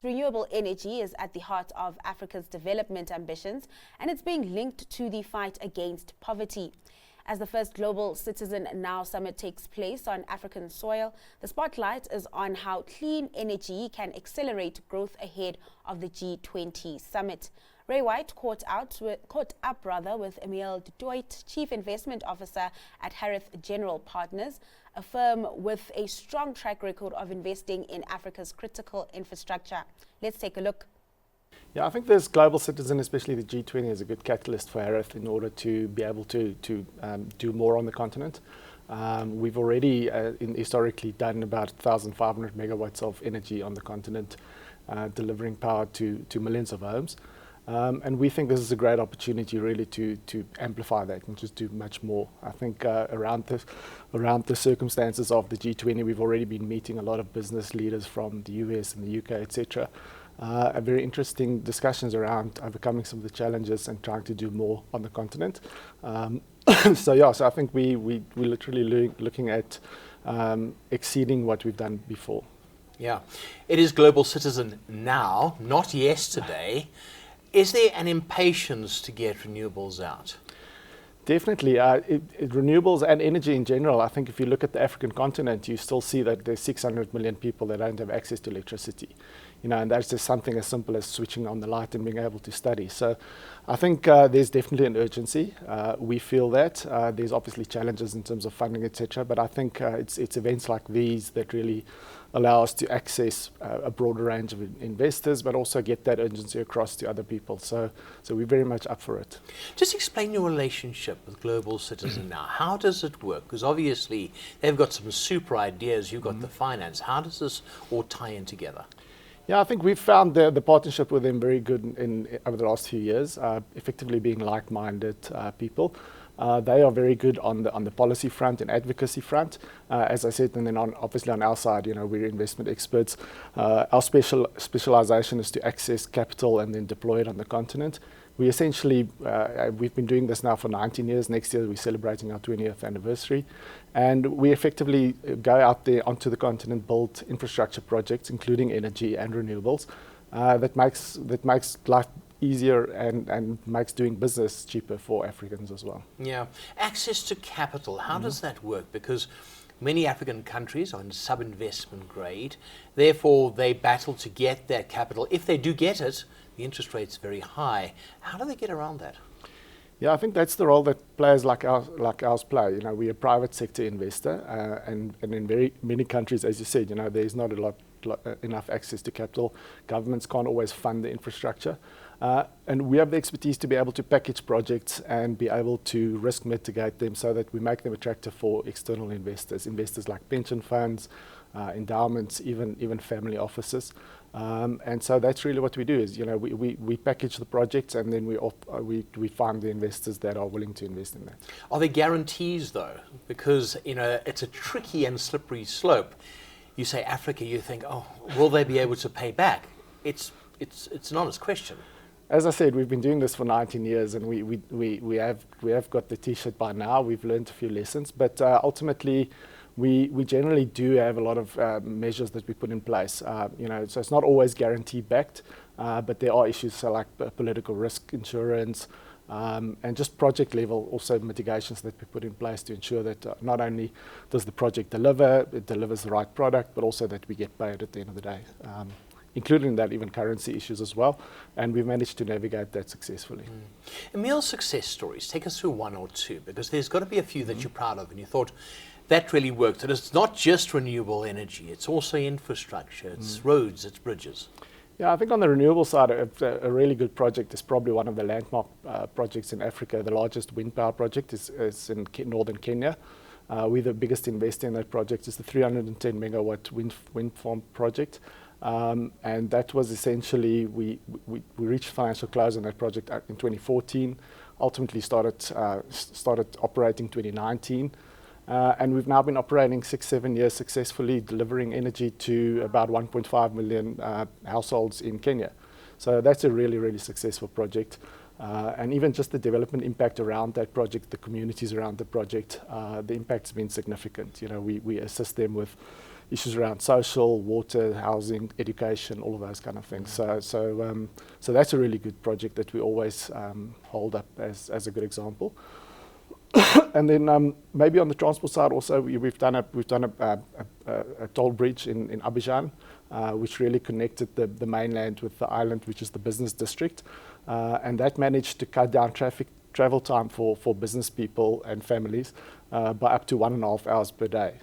Renewable energy is at the heart of Africa's development ambitions, and it's being linked to the fight against poverty. As the first Global Citizen Now Summit takes place on African soil, the spotlight is on how clean energy can accelerate growth ahead of the G20 Summit. Ray White caught up with Emile du Toit, Chief Investment Officer at Harith General Partners, a firm with a strong track record of investing in Africa's critical infrastructure. Let's take a look. Yeah, I think this Global Citizen, especially the G20, is a good catalyst for Harith in order to be able to do more on the continent. We've already historically done about 1,500 megawatts of energy on the continent, delivering power to millions of homes. And we think this is a great opportunity really to amplify that and just do much more. I think around the circumstances of the G20, we've already been meeting a lot of business leaders from the US and the UK, etc. Very interesting discussions around overcoming some of the challenges and trying to do more on the continent. So I think we're literally looking at exceeding what we've done before. Yeah, it is Global Citizen now, not yesterday. Is there an impatience to get renewables out? Definitely. Renewables and energy in general, I think if you look at the African continent, you still see that there's 600 million people that don't have access to electricity. And that's just something as simple as switching on the light and being able to study. So I think there's definitely an urgency. We feel that. There's obviously challenges in terms of funding, etc. But I think it's events like these that really allow us to access a broader range of investors, but also get that urgency across to other people. So we're very much up for it. Just explain your relationship with Global Citizen now. How does it work? Because obviously they've got some super ideas, you've got the finance. How does this all tie in together? Yeah, I think we've found the partnership with them very good over the last few years, effectively being like-minded people. They are very good on the policy front and advocacy front, as I said, and then obviously on our side, we're investment experts. Our specialization is to access capital and then deploy it on the continent. We essentially, we've been doing this now for 19 years. Next year we're celebrating our 20th anniversary. And we effectively go out there onto the continent, build infrastructure projects, including energy and renewables, that makes life easier and makes doing business cheaper for Africans as well. Yeah. Access to capital, how does that work? Because many African countries are in sub-investment grade, therefore they battle to get that capital. If they do get it, the interest rate's very high. How do they get around that? Yeah, I think that's the role that players like ours play. We're a private sector investor, and in very many countries, as you said, there's not enough access to capital. Governments can't always fund the infrastructure. And we have the expertise to be able to package projects and be able to risk mitigate them so that we make them attractive for external investors like pension funds, endowments, even family offices. And so that's really what we do is, we package the projects and then we find the investors that are willing to invest in that. Are there guarantees though? Because, it's a tricky and slippery slope. You say Africa, you think, oh, will they be able to pay back? It's an honest question. As I said, we've been doing this for 19 years and we have got the T-shirt by now. We've learned a few lessons, but ultimately we generally do have a lot of measures that we put in place. So it's not always guarantee backed, but there are issues like political risk insurance and just project level also mitigations that we put in place to ensure that not only does the project deliver, it delivers the right product, but also that we get paid at the end of the day. Including that even currency issues as well, and we've managed to navigate that successfully. Emile's success stories, take us through one or two, because there's got to be a few that you're proud of and you thought that really worked. And it's not just renewable energy, it's also infrastructure, it's roads, it's bridges. Yeah, I think on the renewable side, a really good project is probably one of the landmark projects in Africa. The largest wind power project is in northern Kenya. We're the biggest investor in that project. It's the 310 megawatt wind farm project. And that was essentially, we reached financial close on that project in 2014, ultimately started operating 2019. And we've now been operating 6-7 years successfully, delivering energy to about 1.5 million households in Kenya. So that's a really, really successful project. And even just the development impact around that project, the communities around the project, the impact's been significant. We assist them with issues around social, water, housing, education, all of those kind of things. So that's a really good project that we always hold up as a good example. And then maybe on the transport side also, we've done a toll bridge in Abidjan, which really connected the mainland with the island, which is the business district, and that managed to cut down travel time for business people and families by up to 1.5 hours per day.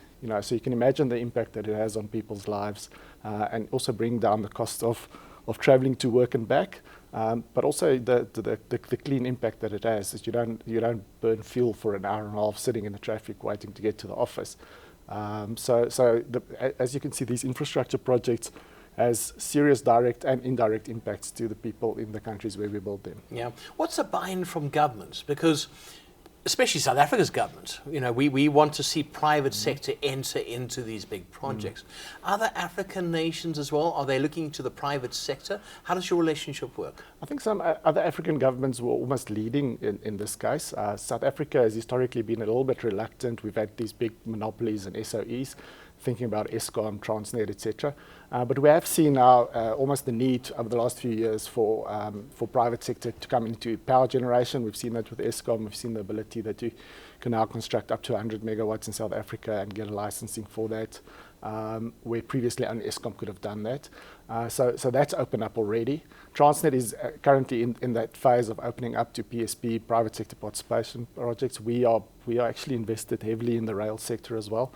So you can imagine the impact that it has on people's lives, and also bring down the cost of traveling to work and back. But also the clean impact that it has is you don't burn fuel for an hour and a half sitting in the traffic waiting to get to the office. As you can see, these infrastructure projects has serious direct and indirect impacts to the people in the countries where we build them. Yeah. What's the buy-in from governments? Because especially South Africa's government, we want to see private sector enter into these big projects. Other African nations as well, are they looking to the private sector? How does your relationship work? I think some other African governments were almost leading in this case. South Africa has historically been a little bit reluctant. We've had these big monopolies and SOEs, thinking about Eskom, Transnet, etc. But we have seen now almost the need over the last few years for private sector to come into power generation. We've seen that with Eskom. We've seen the ability that you can now construct up to 100 megawatts in South Africa and get a licensing for that, where previously only Eskom could have done that. So that's opened up already. Transnet is currently in that phase of opening up to PSP, private sector participation projects. We are actually invested heavily in the rail sector as well.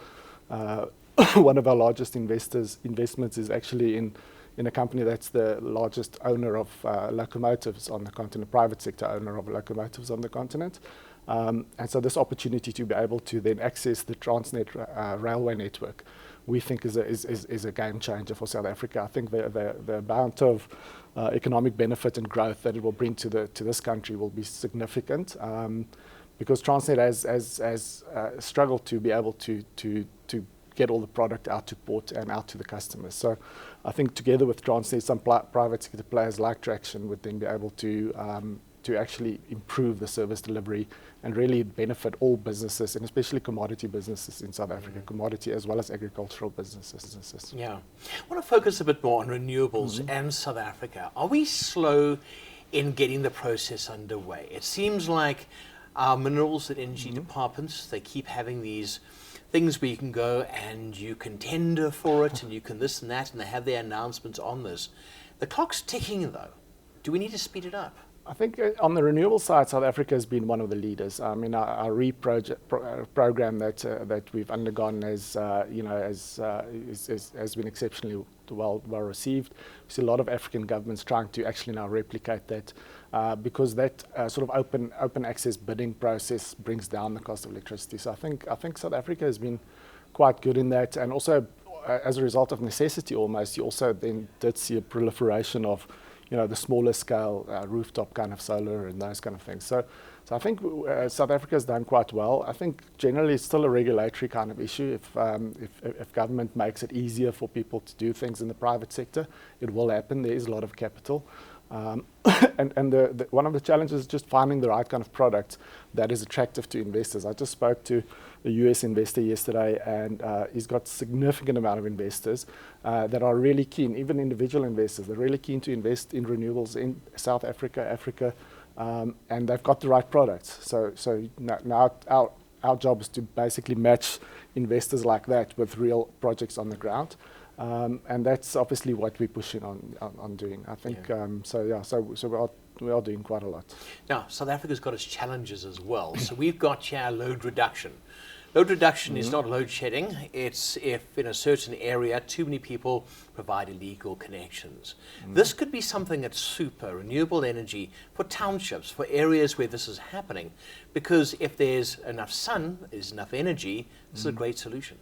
One of our largest investments is actually in a company that's the largest owner of locomotives on the continent, private sector owner of locomotives on the continent. And so this opportunity to be able to then access the Transnet railway network, we think is a game changer for South Africa. I think the amount of economic benefit and growth that it will bring to this country will be significant, because Transnet has struggled to be able to get all the product out to port and out to the customers. So I think together with Transnet, some private sector players like Traction would then be able to actually improve the service delivery and really benefit all businesses, and especially commodity businesses in South Africa, commodity as well as agricultural businesses. Yeah. I want to focus a bit more on renewables and South Africa. Are we slow in getting the process underway? It seems like our minerals and energy departments, they keep having these things where you can go and you can tender for it and you can this and that, and they have their announcements on this. The clock's ticking though. Do we need to speed it up? I think on the renewable side, South Africa has been one of the leaders. I mean, our RE program that we've undergone has been exceptionally well received. We see a lot of African governments trying to actually now replicate that, because that sort of open access bidding process brings down the cost of electricity. So I think South Africa has been quite good in that, and also as a result of necessity almost, you also then did see a proliferation of the smaller scale rooftop kind of solar and those kind of things. So I think South Africa has done quite well. I think generally it's still a regulatory kind of issue. If government makes it easier for people to do things in the private sector, it will happen. There is a lot of capital. And one of the challenges is just finding the right kind of product that is attractive to investors. I just spoke to a US investor yesterday, and he's got a significant amount of investors that are really keen, even individual investors, they're really keen to invest in renewables in South Africa, and they've got the right products. So now our job is to basically match investors like that with real projects on the ground. And that's obviously what we're pushing on doing. I think so we are doing quite a lot. Now, South Africa's got its challenges as well. So we've got here load reduction. Load reduction is not load shedding. It's if in a certain area too many people provide illegal connections. This could be something that's super renewable energy for townships, for areas where this is happening, because if there's enough sun, there's enough energy, this is a great solution.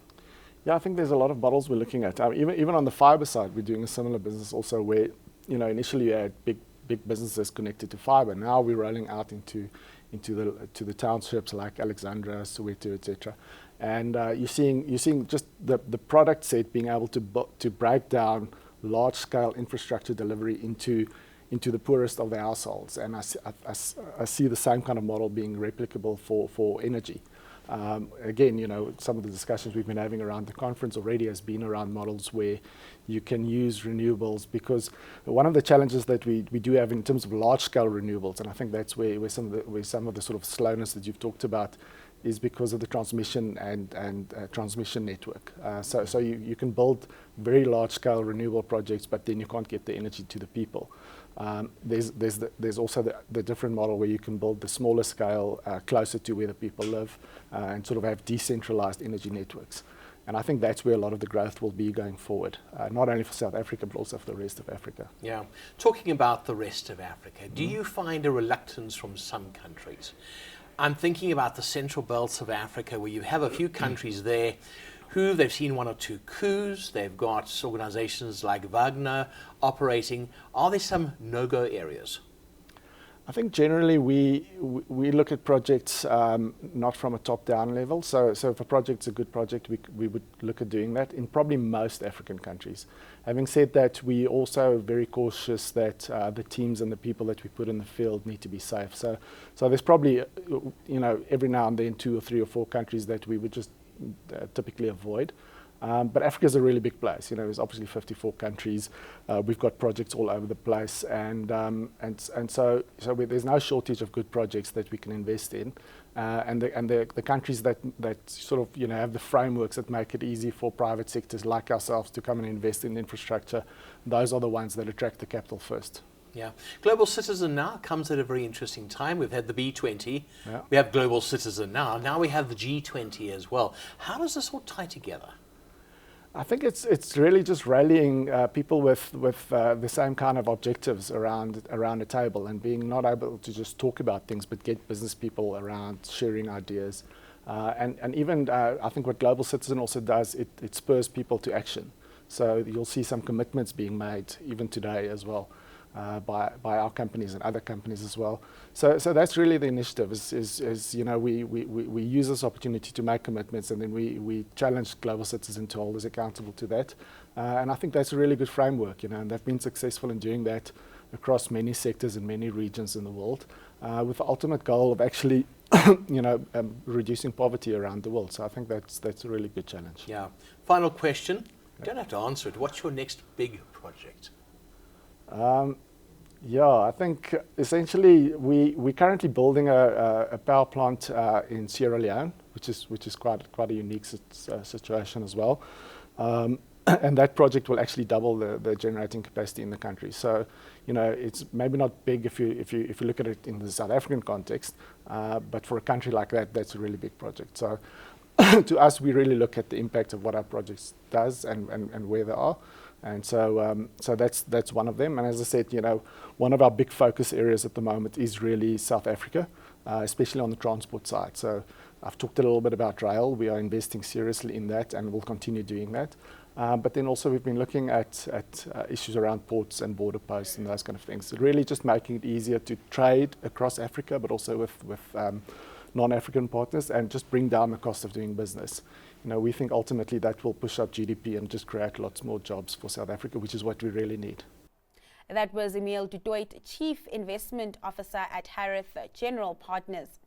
Yeah, I think there's a lot of models we're looking at. Even on the fiber side, we're doing a similar business also where, initially you had big businesses connected to fiber. Now we're rolling out into the townships like Alexandra, Soweto, etc. And you're seeing just the product set being able to break down large scale infrastructure delivery into the poorest of the households. And I see the same kind of model being replicable for energy. Again, some of the discussions we've been having around the conference already has been around models where you can use renewables, because one of the challenges that we do have in terms of large-scale renewables, and I think that's where some of the sort of slowness that you've talked about is because of the transmission and transmission network. So you can build very large-scale renewable projects, but then you can't get the energy to the people. There's also the different model where you can build the smaller scale closer to where the people live and sort of have decentralized energy networks. And I think that's where a lot of the growth will be going forward, not only for South Africa, but also for the rest of Africa. Yeah. Talking about the rest of Africa, do you find a reluctance from some countries? I'm thinking about the central belts of Africa, where you have a few countries there who they've seen one or two coups. They've got organizations like Wagner operating. Are there some no-go areas? I think generally we look at projects not from a top-down level. So if a project's a good project, we would look at doing that in probably most African countries. Having said that, we also are very cautious that the teams and the people that we put in the field need to be safe. So there's probably every now and then 2 or 3 or 4 countries that we would just typically avoid. But Africa is a really big place. There's obviously 54 countries. We've got projects all over the place, and so there's no shortage of good projects that we can invest in. And the countries that sort of have the frameworks that make it easy for private sectors like ourselves to come and invest in infrastructure, those are the ones that attract the capital first. Yeah. Global Citizen now comes at a very interesting time. We've had the B20, Yeah. we have Global Citizen now we have the G20 as well. How does this all tie together? I think it's really just rallying people with the same kind of objectives around a table, and being not able to just talk about things, but get business people around sharing ideas. And even I think what Global Citizen also does, it spurs people to action. So you'll see some commitments being made even today as well. By our companies and other companies as well. So that's really the initiative. We use this opportunity to make commitments, and then we challenge Global Citizen to hold us accountable to that. And I think that's a really good framework, and they've been successful in doing that across many sectors in many regions in the world, with the ultimate goal of actually, reducing poverty around the world. So I think that's a really good challenge. Yeah. Final question. You don't have to answer it. What's your next big project? I think essentially we're currently building a power plant in Sierra Leone, which is quite a unique situation as well. And that project will actually double the generating capacity in the country. So, it's maybe not big if you look at it in the South African context, but for a country like that, that's a really big project. So, to us, we really look at the impact of what our projects does and where they are. And so that's one of them. And as I said, one of our big focus areas at the moment is really South Africa, especially on the transport side. So I've talked a little bit about rail. We are investing seriously in that, and we'll continue doing that. But then also we've been looking at issues around ports and border posts and those kind of things. So really just making it easier to trade across Africa, but also with non-African partners, and just bring down the cost of doing business. We think ultimately that will push up GDP and just create lots more jobs for South Africa, which is what we really need. That was Emile du Toit, Chief Investment Officer at Harith General Partners.